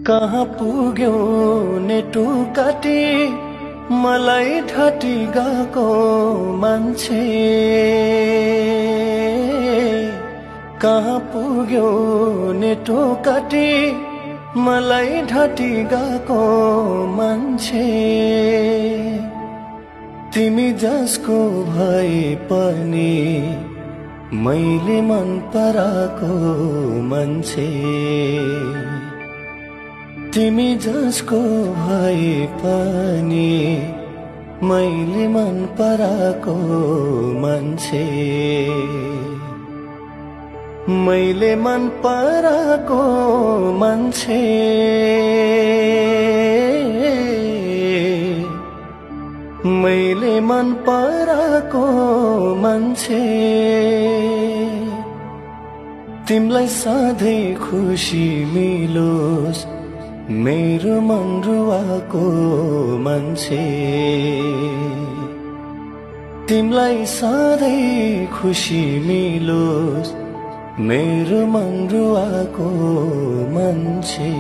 कहाँ पुग्यो नेटु काटी मलाई ढाटी गएको मान्छे। कहाँ पुग्यो नेटु काटी मलाई ढाटी गएको मान्छे। तिमी जसको भए पनि मैले मन पराको मान्छे। तिमी जसको भए पनि मैले मन पराको मान्छे। मैले मन पराको मान्छे। मैले मन पराको मान्छे। तिमलाई सधैँ खुसी मिलोस् मेरो मन रुवाको मान्छे। तिमलाई सधैँ खुसी मिलोस् मेरो मन रुवाको मान्छे।